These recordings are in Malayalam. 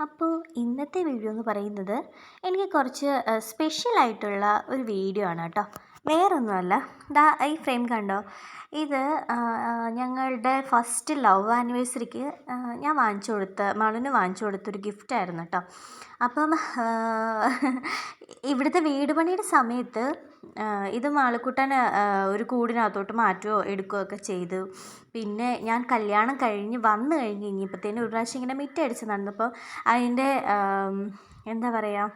അപ്പോൾ ഇന്നത്തെ വീഡിയോ എന്ന് പറയുന്നത് എനിക്ക് കുറച്ച് സ്പെഷ്യലായിട്ടുള്ള ഒരു വീഡിയോ ആണ് കേട്ടോ. വേറൊന്നുമല്ല, ഈ ഫ്രെയിം കണ്ടോ? ഇത് ഞങ്ങളുടെ ഫസ്റ്റ് ലവ് ആനിവേഴ്സറിക്ക് ഞാൻ മളുന് വാങ്ങിച്ചു കൊടുത്തൊരു ഗിഫ്റ്റായിരുന്നു കേട്ടോ. അപ്പം ഇവിടുത്തെ വീട് പണിയുടെ സമയത്ത് ഇത് മാളിക്കുട്ടൻ ഒരു കൂടിനകത്തോട്ട് മാറ്റുകയോ എടുക്കുകയോ ഒക്കെ ചെയ്തു. പിന്നെ ഞാൻ കല്യാണം കഴിഞ്ഞ് വന്നു കഴിഞ്ഞപ്പോഴത്തേനും ഒരു പ്രാവശ്യം ഇങ്ങനെ മിറ്റടിച്ച് നടന്നപ്പോൾ അതിൻ്റെ എന്താ പറയുക,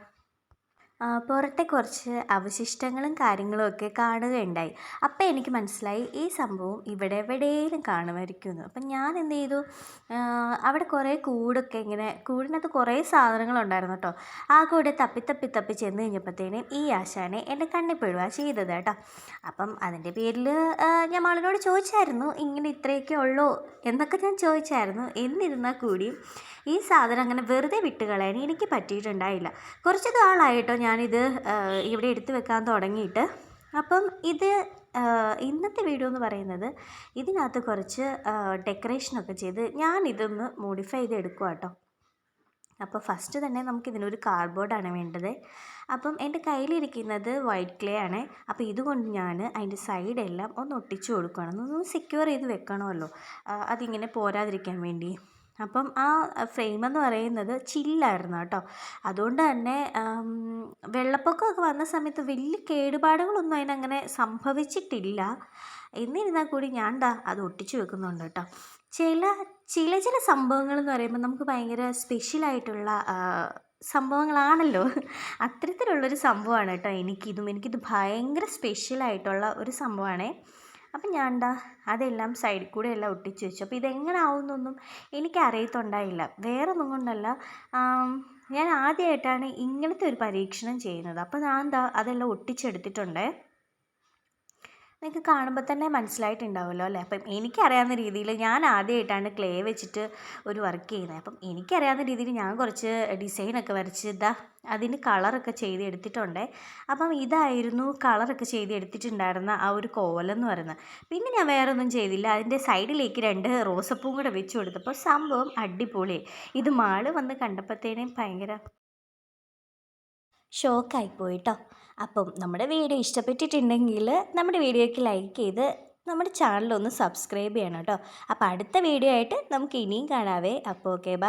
പുറത്തെ കുറച്ച് അവശിഷ്ടങ്ങളും കാര്യങ്ങളും ഒക്കെ കാണുകയുണ്ടായി. അപ്പം എനിക്ക് മനസ്സിലായി ഈ സംഭവം ഇവിടെ എവിടെയെങ്കിലും കാണുമായിരിക്കും എന്ന്. അപ്പം ഞാൻ എന്ത് ചെയ്തു, അവിടെ കുറേ കൂടൊക്കെ ഇങ്ങനെ കൂടിനകത്ത് കുറേ സാധനങ്ങളുണ്ടായിരുന്നു കേട്ടോ. ആ കൂടെ തപ്പി ചെന്ന് കഴിഞ്ഞപ്പോഴത്തേനും ഈ ആശാനെ എൻ്റെ കണ്ണിൽ പെടുകയാണ് ചെയ്തത് കേട്ടോ. അപ്പം അതിൻ്റെ പേരിൽ ഞാൻ മാളിനോട് ചോദിച്ചായിരുന്നു, ഇങ്ങനെ ഇത്രയൊക്കെ ഉള്ളൂ എന്നൊക്കെ ഞാൻ ചോദിച്ചായിരുന്നു. എന്നിരുന്നാൽ കൂടിയും ഈ സാധനം അങ്ങനെ വെറുതെ വിട്ട് കളയാൻ എനിക്ക് പറ്റിയിട്ടുണ്ടായില്ല. കുറച്ച് നാളായിട്ടോ ഞാനിത് ഇവിടെ എടുത്തു വെക്കാൻ തുടങ്ങിയിട്ട്. അപ്പം ഇത് ഇന്നത്തെ വീഡിയോ എന്ന് പറയുന്നത് ഇതിനകത്ത് കുറച്ച് ഡെക്കറേഷനൊക്കെ ചെയ്ത് ഞാനിതൊന്ന് മോഡിഫൈ ചെയ്ത് എടുക്കുക കേട്ടോ. അപ്പോൾ ഫസ്റ്റ് തന്നെ നമുക്കിതിനൊരു കാർഡ്ബോർഡാണ് വേണ്ടത്. അപ്പം എൻ്റെ കയ്യിലിരിക്കുന്നത് വൈറ്റ് ക്ലേ ആണ്. അപ്പോൾ ഇതുകൊണ്ട് ഞാൻ അതിൻ്റെ സൈഡെല്ലാം ഒന്ന് ഒട്ടിച്ചു കൊടുക്കുകയാണ്. ഒന്ന് സെക്യൂർ ചെയ്ത് വെക്കണമല്ലോ, അതിങ്ങനെ പോരാതിരിക്കാൻ വേണ്ടി. അപ്പം ആ ഫ്രെയിമെന്ന് പറയുന്നത് ചില്ലായിരുന്നു കേട്ടോ. അതുകൊണ്ട് തന്നെ വെള്ളപ്പൊക്കമൊക്കെ വന്ന സമയത്ത് വലിയ കേടുപാടുകളൊന്നും അതിനങ്ങനെ സംഭവിച്ചിട്ടില്ല. എന്നിരുന്നാൽ കൂടി ഞാൻ അത് ഒട്ടിച്ചു വെക്കുന്നുണ്ട് കേട്ടോ. ചില സംഭവങ്ങളെന്ന് പറയുമ്പോൾ നമുക്ക് ഭയങ്കര സ്പെഷ്യലായിട്ടുള്ള സംഭവങ്ങളാണല്ലോ. അത്തരത്തിലുള്ളൊരു സംഭവമാണ് കേട്ടോ എനിക്കിത് ഭയങ്കര സ്പെഷ്യലായിട്ടുള്ള ഒരു സംഭവമാണേ. അപ്പം ഞാൻ അതെല്ലാം സൈഡിൽ കൂടെ എല്ലാം ഒട്ടിച്ച് വെച്ചു. അപ്പോൾ ഇതെങ്ങനെ ആവുമെന്നൊന്നും എനിക്കറിയത്തുണ്ടായില്ല. വേറൊന്നും കൊണ്ടല്ല, ഞാൻ ആദ്യമായിട്ടാണ് ഇങ്ങനത്തെ ഒരു പരീക്ഷണം ചെയ്യുന്നത്. അപ്പോൾ ഞാൻ അതെല്ലാം ഒട്ടിച്ചെടുത്തിട്ടുണ്ട്. നിങ്ങൾക്ക് കാണുമ്പോൾ തന്നെ മനസ്സിലായിട്ടുണ്ടാവുമല്ലോ അല്ലേ. അപ്പം എനിക്കറിയാവുന്ന രീതിയിൽ ഞാൻ ആദ്യമായിട്ടാണ് ക്ലേ വെച്ചിട്ട് ഒരു വർക്ക് ചെയ്യുന്നത്. അപ്പം എനിക്കറിയാവുന്ന രീതിയിൽ ഞാൻ കുറച്ച് ഡിസൈനൊക്കെ വരച്ച് അതിന് കളറൊക്കെ ചെയ്തെടുത്തിട്ടുണ്ട്. അപ്പം ഇതായിരുന്നു കളറൊക്കെ ചെയ്തെടുത്തിട്ടുണ്ടായിരുന്ന ആ ഒരു കോലമെന്ന് പറയുന്നത്. പിന്നെ ഞാൻ വേറെ ഒന്നും ചെയ്തില്ല. അതിൻ്റെ സൈഡിലേക്ക് 2 റോസപ്പൂവും കൂടെ വെച്ച് കൊടുത്തപ്പോൾ സംഭവം അടിപൊളി. ഇത് മാള് വന്ന് കണ്ടപ്പോഴത്തേനും ഭയങ്കര ഷോക്കായിപ്പോയി കേട്ടോ. അപ്പം നമ്മുടെ വീഡിയോ ഇഷ്ടപ്പെട്ടിട്ടുണ്ടെങ്കിൽ നമ്മുടെ വീഡിയോയ്ക്ക് ലൈക്ക് ചെയ്ത് നമ്മുടെ ചാനലൊന്ന് സബ്സ്ക്രൈബ് ചെയ്യണം കേട്ടോ. അപ്പോൾ അടുത്ത വീഡിയോ ആയിട്ട് നമുക്ക് ഇനിയും കാണാവേ. അപ്പോൾ ഓക്കെ, ബൈ.